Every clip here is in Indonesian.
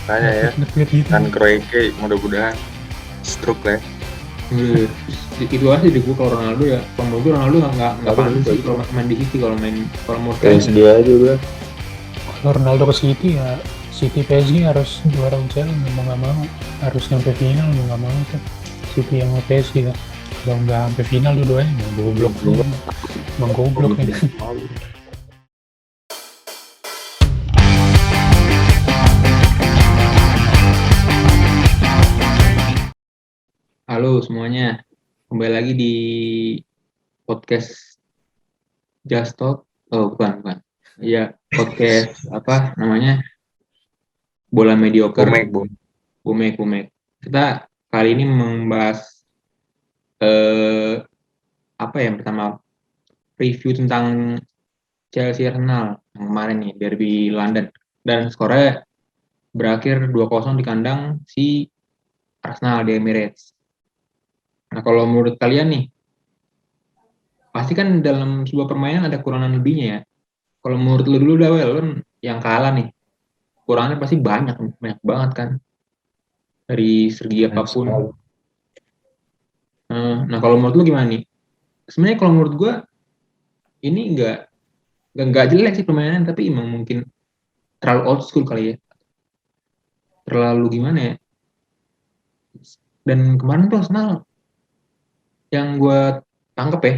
Tanya ya, Nge-tweet gitu. kan Kroenke mudah-mudahan stroke lah. Itu aja deh gue kalau Ronaldo ya. Kalau menurut gue Ronaldo nggak Tapi pantas sih juga. kalau main di City, kalau menurut Kayak kalian. dia aja udah. Kalau Ronaldo ke City ya City PSG harus juara UCL mau nggak mau, harus nyampe final mau nggak mau tuh City yang PSG ya. Kalau nggak sampai final dua-duanya mau goblok tuh, emang goblok ya. Halo semuanya, kembali lagi di podcast Just Talk. Oh bukan. Iya, podcast apa namanya? Bola Mediocre. Bumek. Kita kali ini membahas apa yang pertama, review tentang Chelsea Arsenal yang kemarin nih, derby London, dan skornya berakhir 2-0 di kandang si Arsenal di Emirates. Nah, kalau menurut kalian nih, pasti kan dalam sebuah permainan ada kekurangan lebihnya ya. Kalau menurut lu dulu dah, Wel, lu yang kalah nih, kurangnya pasti banyak banget kan, dari segi apapun. Nah, kalau menurut lu gimana nih? Sebenarnya kalau menurut gua ini nggak jelek sih permainan, tapi emang mungkin terlalu old school kali ya, terlalu gimana ya. Dan kemarin tuh Arsenal yang gue tangkep ya,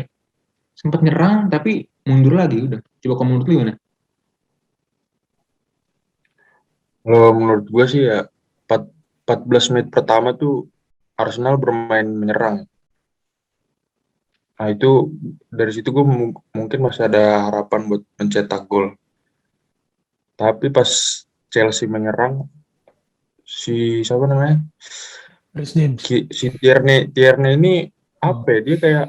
sempat nyerang tapi mundur lagi udah. Coba kalau menurut lu gimana? Kalau menurut gue sih ya 14 menit pertama tuh Arsenal bermain menyerang. Nah itu dari situ gue mungkin masih ada harapan buat mencetak gol. Tapi pas Chelsea menyerang, si siapa namanya? Chris James. Si Tierney ini apa ya?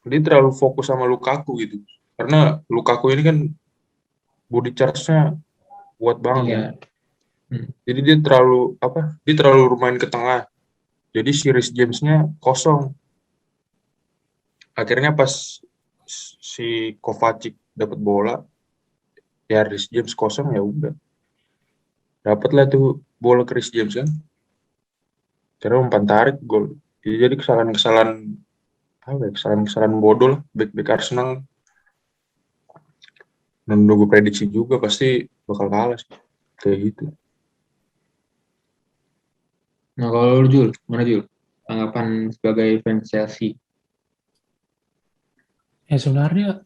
Dia terlalu fokus sama Lukaku gitu. Karena Lukaku ini kan body charge-nya kuat banget Iya. kan. Jadi dia terlalu bermain ke tengah. Jadi si Reece James-nya kosong. Akhirnya pas si Kovacic dapat bola, ya Reece James kosong ya udah. Dapatlah tuh bola ke Reece James kan. Karena umpan tarik gol. Jadi kesalahan bodoh lah back Arsenal. Dan gue prediksi juga pasti bakal kalah sih. Kayak gitu. Nah, kalau lu Jul, mana Jul? Tanggapan sebagai fans Chelsea. Ya sebenarnya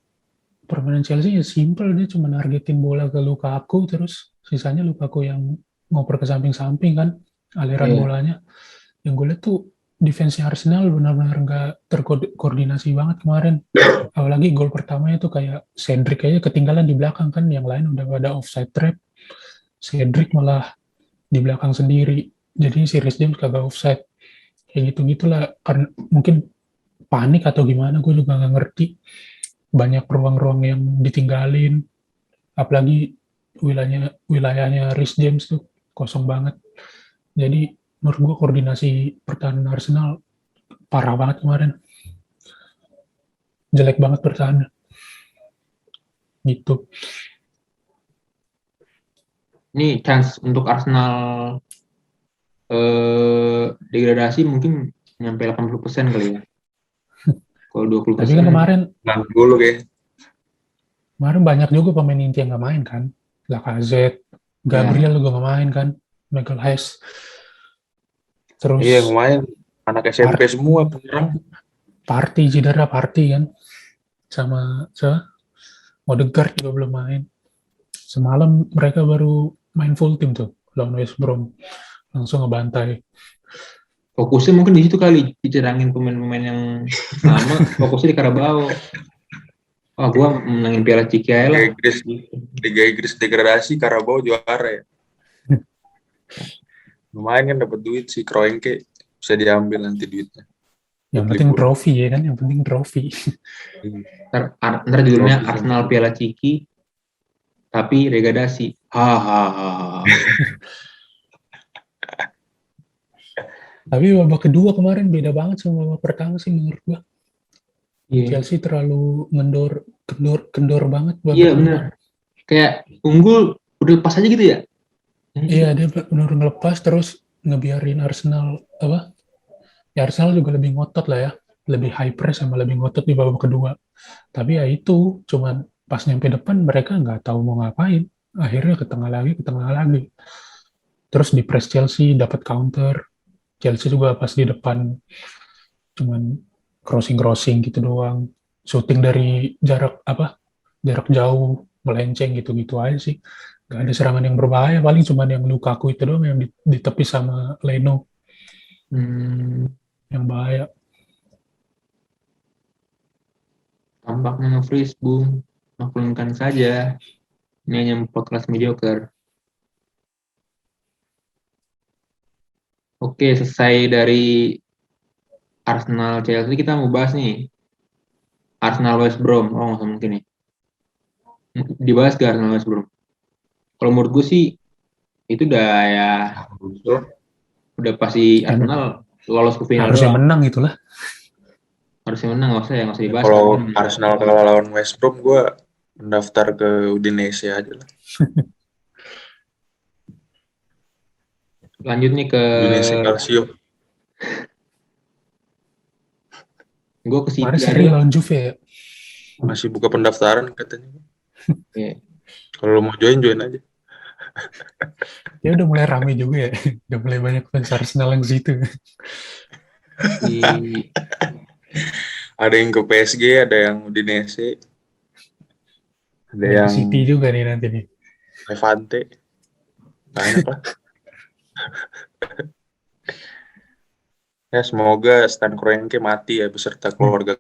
permainan Chelsea ya simple, dia cuma nargetin bola ke Lukaku, terus sisanya Lukaku yang ngoper ke samping-samping kan, aliran bolanya. Yang gue lihat tuh defense-nya Arsenal benar-benar nggak terkoordinasi banget kemarin. Apalagi gol pertamanya tuh kayak Cedric aja ketinggalan di belakang kan, yang lain udah pada offside trap. Cedric malah di belakang sendiri. Jadi si Reece James kagak offside. Kayak gitu-gitulah, karena mungkin panik atau gimana, gue juga nggak ngerti. Banyak ruang-ruang yang ditinggalin, apalagi wilayahnya Reece James tuh kosong banget. Jadi menurut gue koordinasi pertahanan Arsenal parah banget kemarin, jelek banget pertahanan gitu. Ini chance untuk Arsenal degradasi mungkin nyampe 80% kali ya. Kalau 20%. Tapi kan kemarin 60 kayak. Kemarin banyak juga pemain inti yang nggak main kan. Lacazette, Gabriel juga nggak main kan. Michael Hess. Terus Iya, lumayan. Anak SMP semua penyerang. Partey kan. Sama Odegaard juga belum main. Semalam mereka baru main full tim tuh lawan West Brom. Langsung ngebantai. Fokusnya mungkin di situ kali, dicerangin pemain-pemain yang lama, fokusnya di Carabao. Gue menangin Piala Ciki lah. Liga Inggris degradasi, Carabao juara ya. Lumayan kan dapat duit si Kroenke, bisa diambil nanti duitnya. Yang penting trofi ya kan, yang penting trofi. Ntar judulnya Arsenal Piala Ciki, tapi degradasi. Hahaha. Tapi babak kedua kemarin beda banget sama babak pertama sih menurut gua. Chelsea terlalu kendor banget. Iya benar. Kayak unggul udah pas aja gitu ya. Iya, dia benar ngelepas terus ngebiarin Arsenal apa? Ya Arsenal juga lebih ngotot lah ya, lebih high press sama lebih ngotot di babak kedua. Tapi ya itu, cuman pas nyampe depan mereka nggak tahu mau ngapain. Akhirnya ke tengah lagi. Terus di press Chelsea dapat counter. Chelsea juga pas di depan cuman crossing gitu doang. Shooting dari jarak apa? Jarak jauh, melenceng gitu-gitu aja sih. Gak ada serangan yang berbahaya, paling cuman yang Lukaku itu doang yang ditepis sama Leno Hmm, yang bahaya. tampaknya nge-freeze, Bung. Maklumkan saja. Ini hanya podcast mediocre. Oke, selesai dari Arsenal Chelsea, kita mau bahas nih Arsenal West Brom. Oh, nggak usah mungkin nih. Dibahas ke Arsenal West Brom. Kalau menurut gue sih itu udah ya udah pasti Arsenal lolos ke final Harusnya doang. menang itulah. Harusnya menang, nggak usah dibahas. Kalau Kan. Arsenal kalah lawan West Brom, gue mendaftar ke Udinese aja lah. Lanjut nih ke Udinese Calcio. gue ke City Kemarin aja seri lah. lawan Juve ya. Masih buka pendaftaran katanya. Oke. Kalau mau join aja. Ya udah mulai rame juga ya. Udah mulai banyak fans Arsenal yang situ. Di Ada yang ke PSG, ada yang Udinese, ada Ada yang yang City juga nih nanti nih. Levante. Banyak lah. Ya semoga Stan Kroenke mati ya beserta keluarga.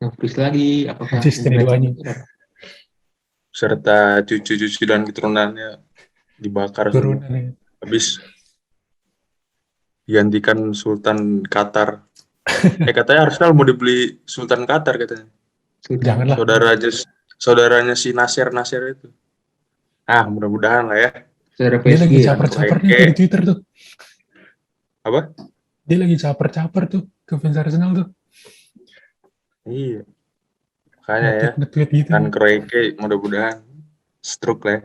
nge-freeze lagi apakah Konsisten duanya. Beserta cucu-cucu dan keturunannya dibakar semua. Turunan ya. Habis digantikan Sultan Qatar. Katanya Arsenal mau dibeli Sultan Qatar katanya. Janganlah. Saudaranya si Nasir itu. Mudah-mudahan lah ya. Saudara Dia lagi PSG. caper-capernya tuh di Twitter tuh. Apa? Dia lagi caper-caper tuh ke fans Arsenal tuh. Iya. Makanya ya. Nge-tweet gitu. Dan Kroenke mudah-mudahan stroke lah ya.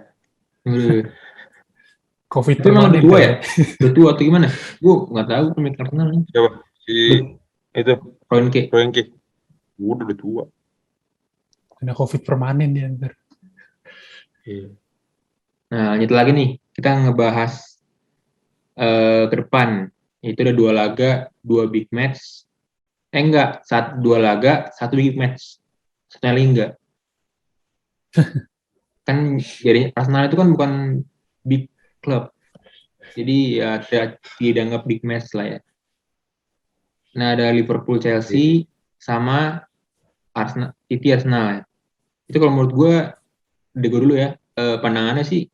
Covid Itu emang udah permanen tua kali ya? Udah tua atau gimana? Gue nggak tahu pemain Arsenal nih. Coba si itu Kroenke. udah tua. Kena Covid permanen dia ntar. Iya. Nah, lanjut lagi nih. Kita ngebahas ke depan. Itu ada 2 laga, 2 big match. Enggak, 2 laga, 1 big match. Satunya lagi enggak. Kan jadi Arsenal itu kan bukan big club. Jadi ya tidak dianggap big match lah ya. Nah, ada Liverpool Chelsea sama Arsenal City Arsenal ya. Itu kalau menurut gue dulu ya, pandangannya sih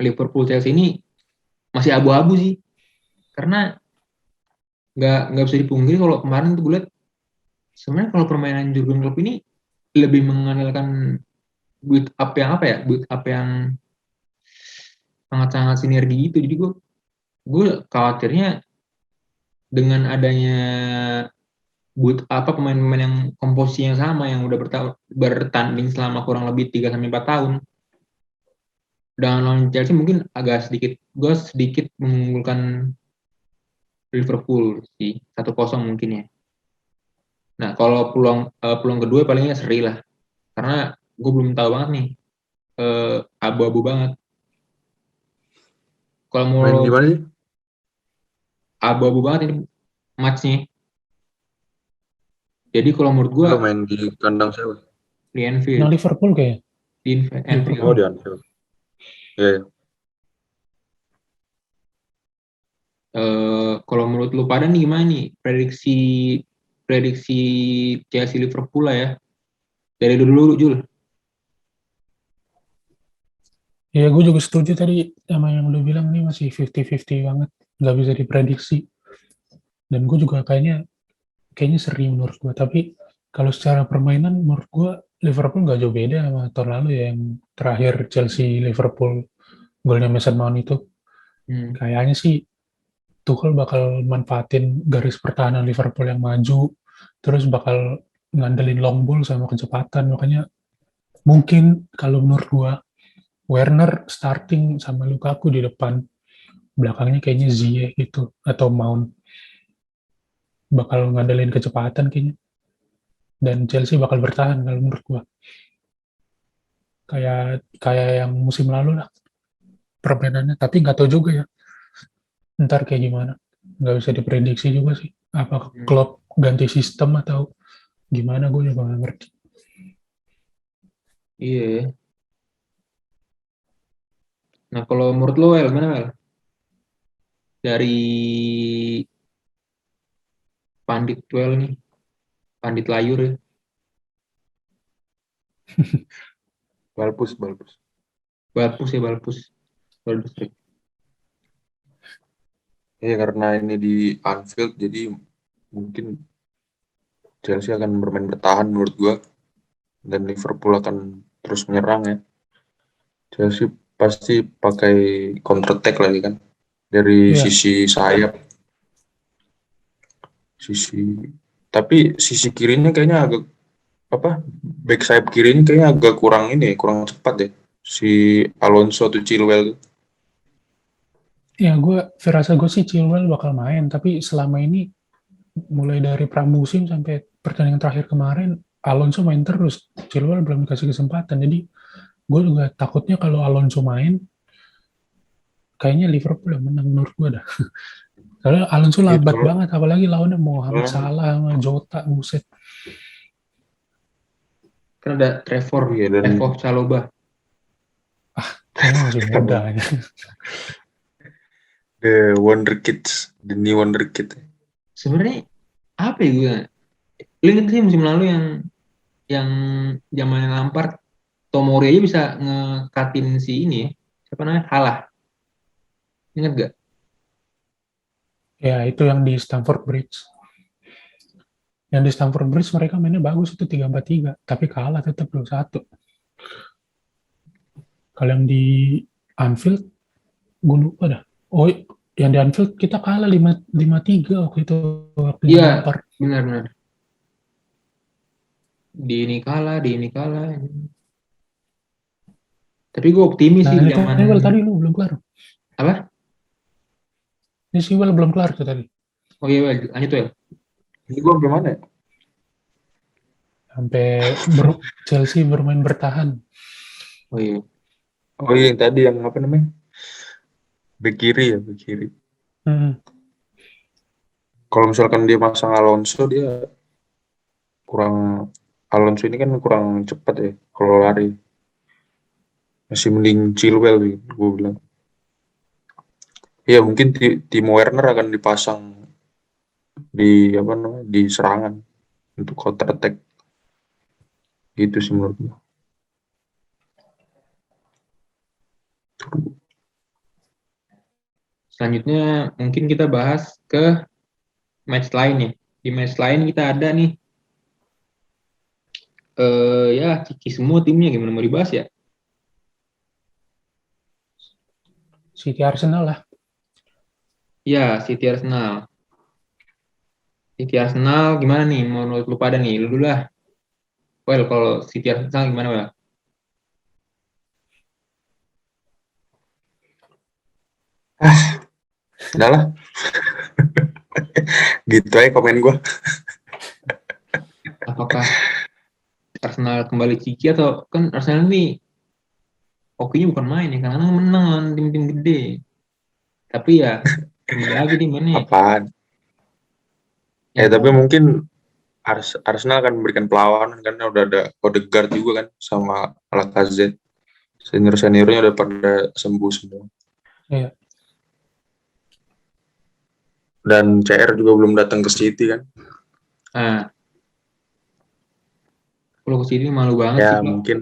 Liverpool Chelsea ini masih abu-abu sih. Karena nggak bisa dipungkiri kalau kemarin tuh gue lihat sebenarnya kalau permainan Jurgen Klopp ini lebih mengandalkan build up yang sangat-sangat sinergi gitu. Jadi gue khawatirnya dengan adanya pemain-pemain yang komposisinya sama yang udah bertanding selama kurang lebih 3-4 tahun. Dan lawan Chelsea mungkin gue sedikit mengunggulkan Liverpool sih 1-0 mungkin ya. Nah, kalau peluang kedua palingnya seri lah. Karena gue belum tahu banget nih. Abu-abu banget. Kalau mau Main di mana sih? abu-abu banget ini matchnya. Jadi kalau menurut gue main di kandang siapa? di Yang Anfield. Liverpool kayak. Di Anfield. Oh, di Anfield. Iya. Kalau menurut lu pada nih gimana nih prediksi Chelsea Liverpool lah ya dari dulu Jul. Ya gue juga setuju tadi sama yang lu bilang nih masih 50-50 banget. Nggak bisa diprediksi. Dan gue juga kayaknya seri menurut gue. Tapi kalau secara permainan menurut gue Liverpool nggak jauh beda sama tahun lalu ya yang terakhir Chelsea Liverpool golnya Mason Mount itu. Kayaknya sih Tuchel bakal manfaatin garis pertahanan Liverpool yang maju, terus bakal ngandelin long ball sama kecepatan. Makanya mungkin kalau menurut gua Werner starting sama Lukaku di depan, belakangnya kayaknya Ziyech gitu atau Mount, bakal ngandelin kecepatan kayaknya, dan Chelsea bakal bertahan kalau menurut gua, kayak kayak yang musim lalu lah permainannya. Tapi nggak tahu juga ya ntar kayak gimana, nggak bisa diprediksi juga sih, apa Klopp ganti sistem atau gimana, gue juga nggak ngerti. Iya. Ya. Nah, kalau menurut lo, Wel, gimana, Wel? Dari Pandit Well nih, Pandit Layur ya. Balpus. Balpus ya, Balpus. Balpus. Iya, karena ini di Anfield, jadi mungkin Chelsea akan bermain bertahan menurut gua, dan Liverpool akan terus menyerang ya. Chelsea pasti pakai counter attack lagi kan dari Iya, sisi sayap, tapi sisi kirinya kayaknya agak back sayap kirinya kayaknya agak kurang cepat deh, si Alonso atau Chilwell. ya gue firasa gue sih Chilwell bakal main, tapi selama ini mulai dari pramusim sampai pertandingan terakhir kemarin Alonso main terus, Chilwell belum dikasih kesempatan. Jadi gue juga takutnya kalau Alonso main kayaknya Liverpool yang menang menurut gue dah. Karena Alonso Gitu lambat banget, apalagi lawannya Mohamed loh. Salah sama Jota, buset. Kan ada Trevor, Iya, dan Trevor Chalobah. Kayaknya masih muda ya. the new wonder kid. Sebenarnya apa ya gue? Lu inget sih musim lalu yang zamannya Lampard, Tomori aja bisa ngekatin si ini ya. Siapa namanya? Halah. Ingat gak? Ya itu yang di Stamford Bridge. Yang di Stamford Bridge mereka mainnya bagus, itu 3-4-3, tapi kalah tetap 2-1. Kalau yang di Anfield, gue lupa dah. Oh, yang di Anfield kita kalah 5-3 waktu itu, waktu Iya, Lampard. benar-benar. Di ini kalah. Tapi gue optimis Nah, sih ini zaman Well tadi lu belum kelar. apa? Ini si Well belum kelar tuh tadi. Oh iya, Wel, lanjut Wel. Ini gua gimana ya? Sampai Chelsea bermain bertahan. Oh iya. Oh iya, yang tadi yang apa namanya? Bek kiri. Hmm. Kalau misalkan dia masang Alonso, Alonso ini kan kurang cepat ya kalau lari. Masih mending Chilwell sih, gue bilang. Iya, mungkin Timo Werner akan dipasang di serangan untuk counter attack. Gitu sih menurut gue. Selanjutnya mungkin kita bahas ke match lain ya. Di match lain kita ada nih ya ciki semua timnya, gimana mau dibahas ya? City Arsenal lah. Ya, City Arsenal. City Arsenal gimana nih menurut lu pada nih? Lu dulu lah. Well, kalau City Arsenal gimana, Well? Udah lah, gitu aja komen gue. Apakah Arsenal kembali ciki atau kan Arsenal ini hokinya bukan main ya, karena menang lawan tim-tim gede. Tapi ya kembali lagi di mana ya? Apaan? Yang Tapi mungkin Arsenal akan memberikan perlawanan karena udah ada Odegaard juga kan sama Lacazette. Seniornya udah pada sembuh semua. Iya. Dan CR juga belum datang ke City kan. nah, kalau ke sini malu banget Ya sih, Pak. mungkin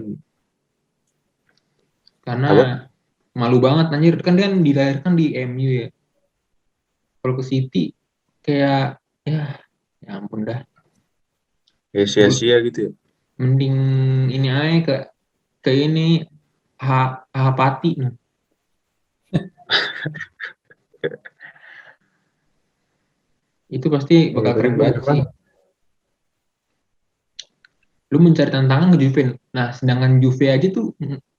Karena apa? malu banget anjir, kan dia dilahirkan di MU ya. Kalau ke City kayak ya ampun dah. Ya sia-sia gitu ya. Mending ini aja ke ini Pati. Itu pasti bakal Tadi keren gue banget sih. gimana? Lu mencari tantangan ke Juve. Nah, sedangkan Juve aja tuh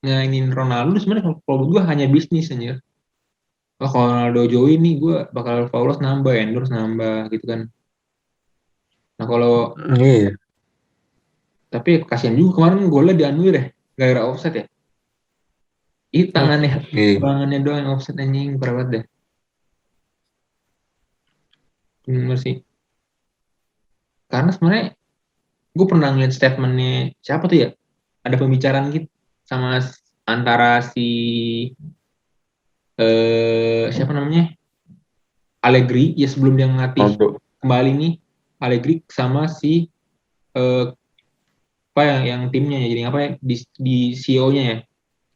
ngainin Ronaldo sebenarnya kalau menurut gue hanya bisnis aja. Oh, kalau Ronaldo join nih gue bakal followers nambah, endorse nambah gitu kan. Nah kalau Iya. tapi kasihan juga kemarin golnya dianulir ya, gara-gara offset ya. Ih tangannya Iya. doang yang offset anjing parah banget deh. Bener sih. Karena sebenarnya gue pernah ngeliat statementnya siapa tuh ya? Ada pembicaraan gitu sama antara si siapa namanya? Allegri ya sebelum dia ngelatih Ronaldo. kembali nih Allegri sama si eh, apa yang timnya ya jadi apa ya di CEO-nya ya.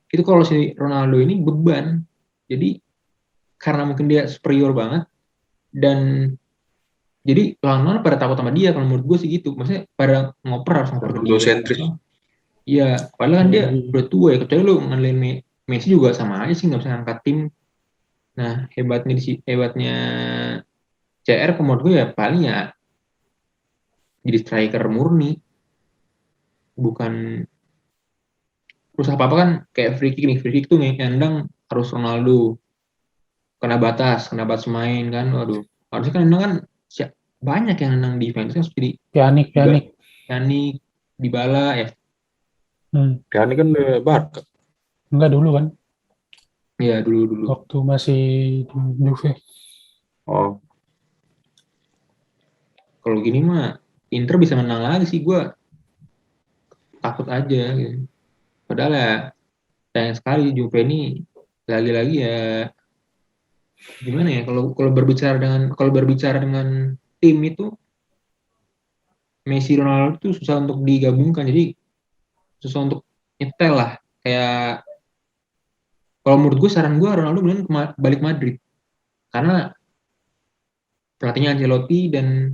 Itu kalau si Ronaldo ini beban. Jadi karena mungkin dia superior banget dan jadi lawan-lawan pada takut sama dia kalau menurut gue sih gitu. Maksudnya pada harus ngoper ke dia. Egosentris. Iya, padahal kan dia Iya. udah tua ya. Kecuali lu ngandelin Messi juga sama aja sih nggak bisa angkat tim. Nah, hebatnya CR menurut gue ya paling ya jadi striker murni, bukan terus apa-apa kan kayak free kick nih. Free kick tuh nendang harus Ronaldo kena batas main kan. Waduh, harusnya kan nendang kan banyak yang nendang defense kan jadi Pianik. Yani Dybala ya. Ya ini kan Barca. Enggak dulu kan, Ya dulu. waktu masih di Juve. Oh, Kalau gini mah Inter bisa menang lagi sih gue takut aja gitu. Padahal ya sayang sekali Juve ini lagi-lagi ya gimana ya kalau berbicara dengan tim itu Messi Ronaldo itu susah untuk digabungkan jadi susah untuk nyetel lah kayak kalau menurut gue saran gue Ronaldo mending balik Madrid karena pelatihnya Ancelotti dan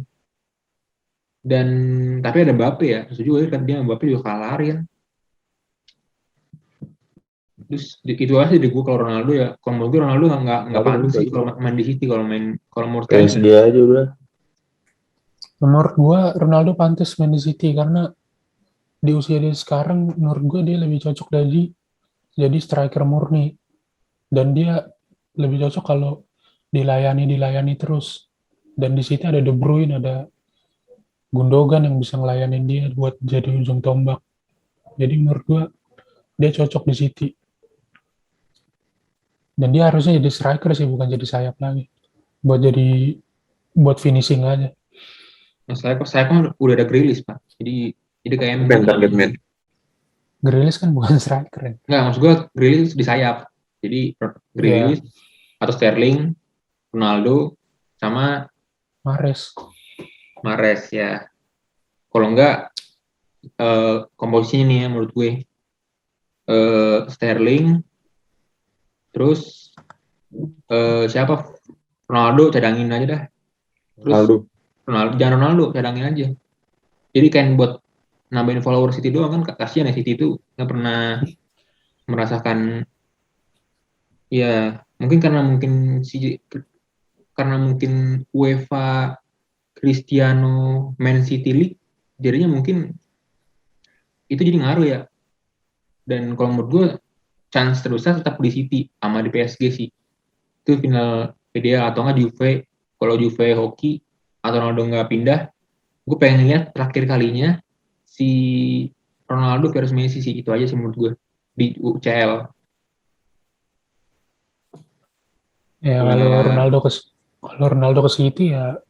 tapi ada Mbappe ya setuju juga kan dia Mbappe juga kalah lari kan terus itu aja di gue kalau Ronaldo ya kalau menurut gue Ronaldo nggak aku pantas juga sih gitu. kalau main di City kalau menurut Kayak kalian sedia aja udah. Menurut gua Ronaldo pantas main di City karena di usia dia sekarang menurut gua dia lebih cocok jadi striker murni dan dia lebih cocok kalau dilayani terus. Dan di City ada De Bruyne, ada Gundogan yang bisa ngelayanin dia buat jadi ujung tombak. Jadi menurut gua dia cocok di City. Dan dia harusnya jadi striker sih, bukan jadi sayap lagi. Buat finishing aja. nah, saya kan udah ada Grealish pak jadi kayak Target man. Grealish kan bukan striker ya. nggak maksud gue Grealish di sayap jadi Grealish atau Sterling Ronaldo sama Mahrez ya kalau enggak komposisinya nih ya menurut gue Sterling terus siapa Ronaldo cadangin aja dah terus jangan Ronaldo cadangin aja jadi kan buat nambahin follower City doang kan kasihan ya City itu nggak pernah merasakan ya mungkin karena mungkin UEFA Cristiano Man City League jadinya mungkin itu jadi ngaruh ya dan kalau menurut gue chance terbesar tetap di City sama di PSG sih itu final ideal atau nggak Juve kalau Juve hoki atau Ronaldo nggak pindah gue pengen lihat terakhir kalinya si Ronaldo versus Messi sih itu aja sih menurut gue di UCL Ya kalau Ronaldo ke City ya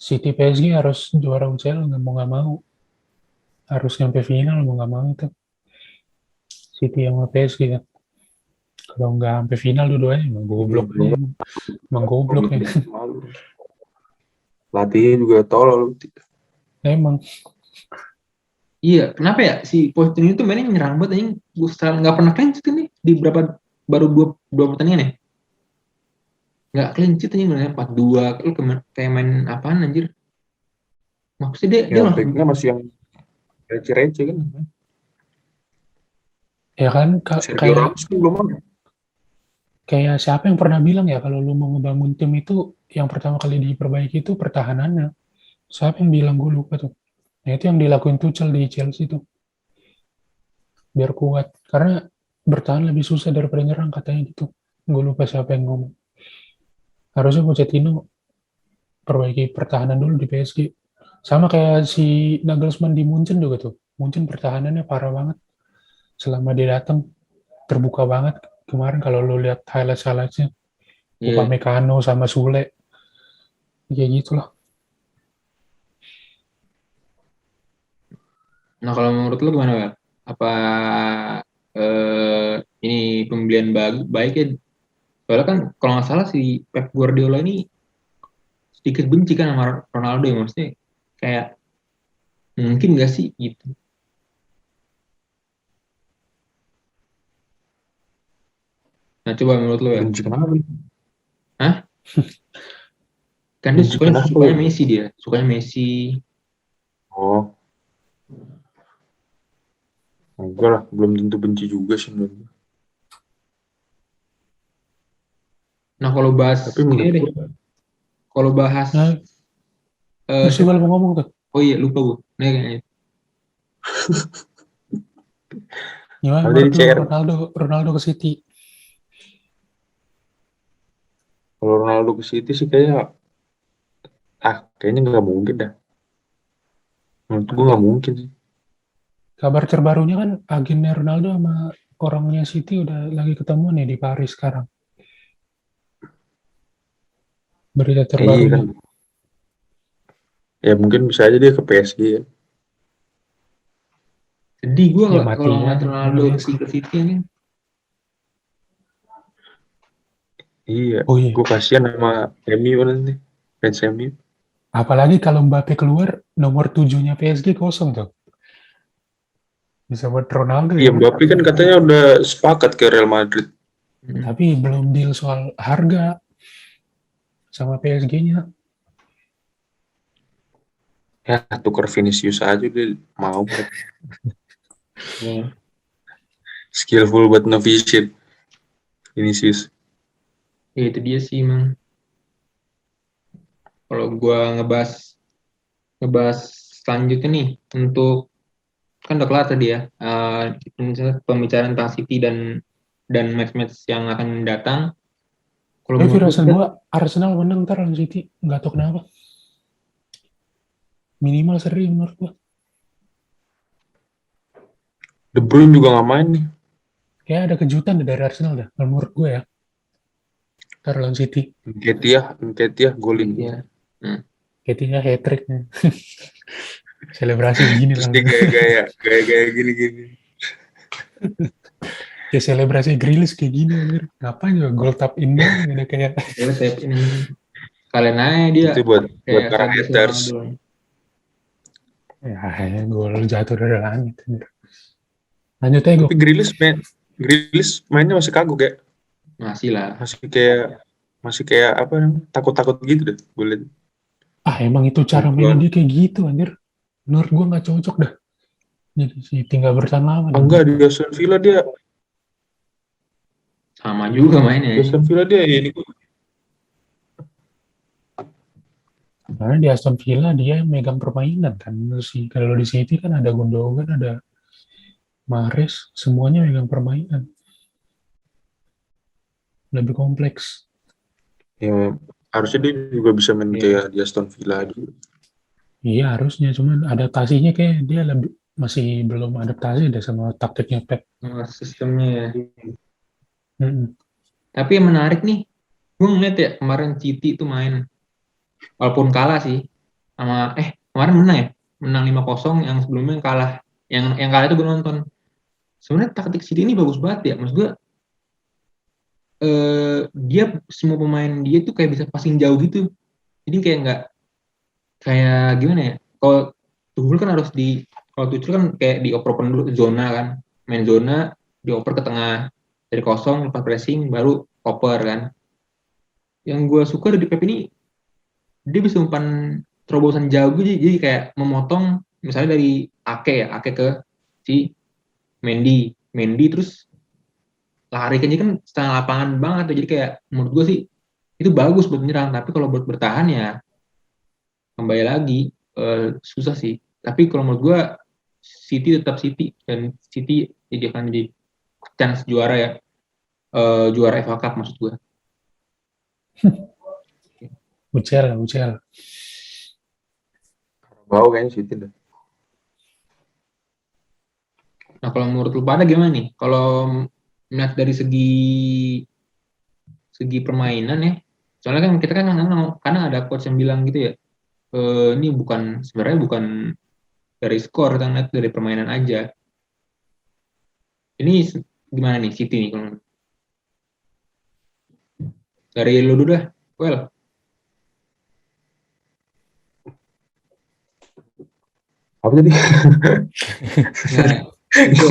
City PSG harus juara UCL nggak mau. Harus nyampe final mau nggak mau itu. City yang PSG kan. Kalau nggak sampai final dua-duanya emang goblok nih. Emang goblok ya. Latihnya juga tolol. Emang. Iya, kenapa ya si Pochettino itu mainnya nyerang banget anjing. Gue nggak pernah clean sheet ini di baru dua pertandingan ya. Nggak clean sheet anjing benar 4-2. Lu kayak main apaan anjir? Maksudnya dia backnya masih yang receh-receh kan. Ya kan Sergio Ramos kan belum ada. Kayak siapa yang pernah bilang ya kalau lu mau ngebangun tim itu yang pertama kali diperbaiki itu pertahanannya. Siapa yang bilang gue lupa tuh. Nah itu yang dilakuin Tuchel di Chelsea tuh. Biar kuat. Karena bertahan lebih susah daripada nyerang katanya gitu. Gue lupa siapa yang ngomong. Harusnya Pochettino perbaiki pertahanan dulu di PSG. Sama kayak si Nagelsmann di Munchen juga tuh. Munchen pertahanannya parah banget. Selama dia datang terbuka banget. Kemarin kalau lu lihat highlights-highlightsnya, Iya. Upamecano sama Sule, kayak gitulah. Nah, kalau menurut lu gimana, Wel? Apa ini pembelian baik ya? Soalnya kan kalau nggak salah si Pep Guardiola ini sedikit benci kan sama Ronaldo ya, maksudnya kayak mungkin nggak sih gitu. Nah, coba menurut lu ya. Benci kenapa? Hah? Kan dia Benci sukanya kenapa? sukanya Messi dia, sukanya Messi. Oh, enggak lah, belum tentu benci juga sih menurut gue. Nah, kalau bahas Tapi ini menurut deh, gue, kalau bahas Nah, terus siapa? mau ngomong tuh, Oh iya, lupa gue. Nah, kayaknya. gimana kalau menurut jadi lu CR, Ronaldo ke City? kalau Ronaldo ke City sih kayaknya nggak mungkin dah. Menurut gue nggak mungkin sih. Kabar terbarunya kan agennya Ronaldo sama orangnya City udah lagi ketemu nih di Paris sekarang. Berita Iya kan, terbarunya. ya mungkin bisa aja dia ke PSG ya. Sedih gue Ya kalau matinya ngeliat Ronaldo Messi. pergi ke City ini. Iya, Oh iya. gue kasihan sama MU nanti, fans MU. Apalagi kalau Mbappe keluar, nomor 7-nya PSG kosong tuh. Bisa buat Ronaldo Iya, ya. Mbappe kan katanya udah sepakat ke Real Madrid. Hmm. Tapi belum deal soal harga sama PSG-nya. Ya, tuker Vinicius aja dia mau. Ya. Skillful buat nge-vision Vinicius. Ya, itu dia sih emang. Kalau gue ngebahas ngebahas selanjutnya nih untuk kan udah kelar tadi ya pembicaraan tentang City dan match-match yang akan datang. Kalau Tapi menurut gue firasat kita gue Arsenal menang ntar lawan City. Nggak tahu kenapa. Minimal seri menurut gue. De Bruyne juga nggak main nih. Kayak ada kejutan dari Arsenal dah. Kalau menurut gue ya. Ntar lawan City. Nketiah golin. ya. Hmm. Ketika hat-trick. Selebrasi begini Terus lah. dia gaya-gaya gini-gini. Ya selebrasi Grealish kayak gini anjir. Ngapain juga goal tap in doang ada kayak Ya, tap ini kalian aja dia Itu buat kayak para selebrasi haters. Ronaldo. ya gol jatuh dari langit anjir. Lanjut aja Tapi Grealish mainnya masih kagok ya. Masih lah. Masih kayak apa namanya? Takut-takut gitu deh. Boleh. Emang itu cara mainnya dia kayak gitu anjir. Menurut gua nggak cocok dah. Jadi sih tinggal bertahan lama dah. Enggak di Aston Villa dia. Sama juga mainnya. Di Aston Villa dia ini. Karena di Aston Villa dia yang megang permainan kan. Sih kalau di City kan ada Gundogan, ada Mahrez, semuanya megang permainan. Lebih kompleks. Ya, harusnya dia juga bisa main Iya. kayak di Aston Villa dulu. Iya harusnya, cuman adaptasinya kayak dia masih belum adaptasi deh sama taktiknya Pep. Sistemnya ya. Mm-mm. Tapi yang menarik nih, gue ngeliat ya kemarin City itu main, walaupun kalah sih, sama kemarin menang ya, menang 5-0, yang sebelumnya kalah, yang kalah itu gue nonton. Sebenarnya taktik City ini bagus banget ya, maksud gue dia semua pemain dia tuh kayak bisa passing jauh gitu, jadi kayak nggak kayak gimana ya, kalau Tuchel kan kalau Tuchel kan kayak dioper dulu zona kan, main zona, dioper ke tengah dari kosong, lepas pressing, baru oper kan. Yang gue suka dari Pep ini dia bisa umpan terobosan jauh gitu, jadi kayak memotong misalnya dari Ake ke si Mendy terus lari kan setengah lapangan banget tuh. Jadi kayak menurut gue sih itu bagus buat menyerang, tapi kalau buat bertahan ya kembali lagi susah sih. Tapi kalau menurut gue City tetap City dan City jadi akan jadi chance juara ya. Juara FA Cup maksud gue. UCL. Bau kayaknya City dah. Nah kalau menurut lu pada gimana nih? Kalau melihat dari segi permainan ya, soalnya kan kita kan kadang ada coach yang bilang gitu ya, ini sebenarnya bukan dari skor, kita ngeliat dari permainan aja. Ini gimana nih City nih kalau dari lu dulu dah, well. Apa tadi? Nah, itu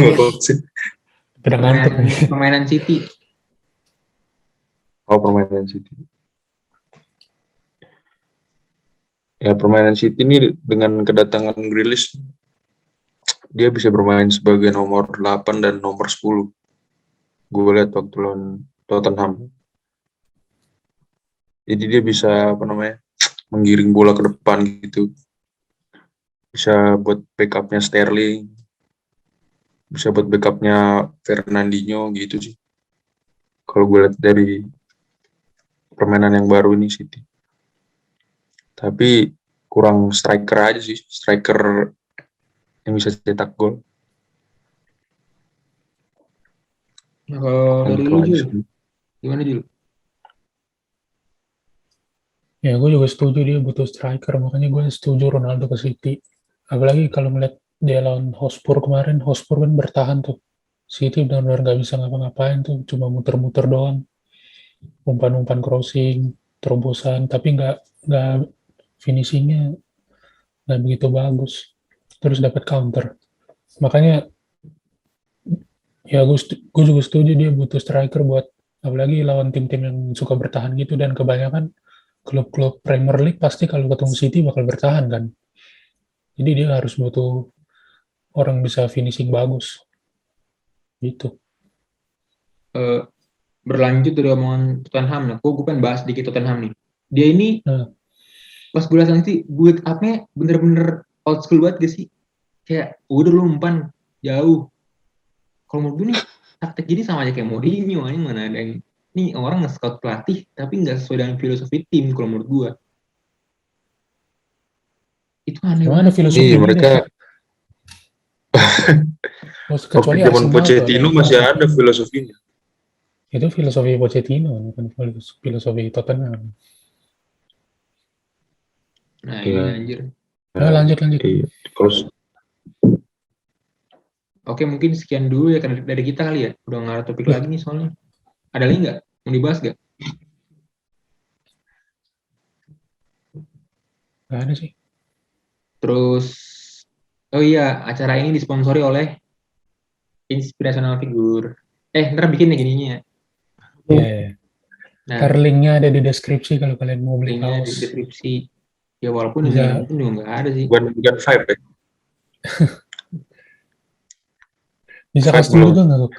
permainan City. Oh, permainan City. Ya, permainan City ini dengan kedatangan Grealish, dia bisa bermain sebagai nomor 8 dan nomor 10. Gue lihat waktu lawan Tottenham. Jadi dia bisa menggiring bola ke depan gitu. Bisa buat backupnya Sterling. Bisa buat backupnya Fernandinho gitu sih. Kalau gue lihat dari permainan yang baru ini City. Tapi kurang striker aja sih. Striker yang bisa cetak gol. Nah, kalau dari lu Jul, gimana Jul? Ya gue juga setuju dia butuh striker, makanya gue setuju Ronaldo ke City. Apalagi kalau melihat dia lawan Hotspur kemarin, Hotspur kan bertahan tuh. City benar-benar gak bisa ngapa-ngapain tuh, cuma muter-muter doang. Umpan-umpan crossing, terobosan, tapi nggak finishingnya nggak begitu bagus. Terus dapat counter. Makanya ya gue juga setuju dia butuh striker buat apalagi lawan tim-tim yang suka bertahan gitu, dan kebanyakan klub-klub Premier League pasti kalau ketemu City bakal bertahan kan. Jadi dia harus butuh orang bisa finishing bagus. Gitu. Berlanjut dari omongan Tottenham, nah gue pengen bahas dikit Tottenham nih. Dia ini pas gue lihat nanti build up-nya bener-bener old school banget gak sih? Kayak udah lu umpan jauh. Kalau menurut gue nih taktik jadi sama aja kayak Mourinho, ini mana ada yang nih orang nge-scout pelatih tapi nggak sesuai dengan filosofi tim kalau menurut gue. Itu aneh Gimana banget. filosofi mereka kecuali waktu zaman Arsenal Pochettino masih ada filosofinya. itu filosofi Pochettino, bukan filosofi Tottenham. Nah ini anjir. Lanjut. Iya. Terus Oke, mungkin sekian dulu ya dari kita kali ya. Udah nggak ada topik lagi nih soalnya. Ada lagi nggak? Mau dibahas nggak? Gak ada sih. Terus, oh iya, acara ini disponsori oleh Inspirational Figure. Ntar bikin nih gininya ya. Yeah. Nah, Linknya ada di deskripsi kalau kalian mau beli linknya di kaos. deskripsi. Ya walaupun Bisa. yang pun juga nggak ada sih. bukan Vibe ya? Bisa Vibe custom belum. juga nggak tuh?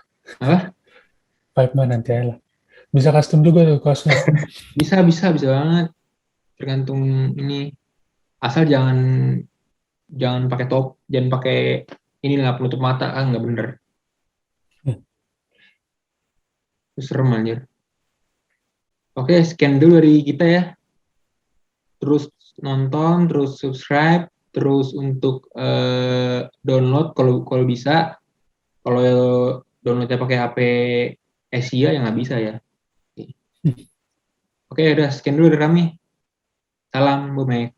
Apa? Vibe mah nanti aja lah. Bisa custom juga tuh kaosnya. Bisa banget. Tergantung ini. Asal jangan pakai top, jangan pakai inilah penutup mata kan nggak bener. Itu serem anjir. Oke, sekian dulu dari kita ya. Terus nonton, terus subscribe, terus untuk download kalau bisa. Kalau downloadnya pakai HP Asia ya nggak bisa ya. Oke, udah sekian dulu dari kami. Salam, Bu Mek.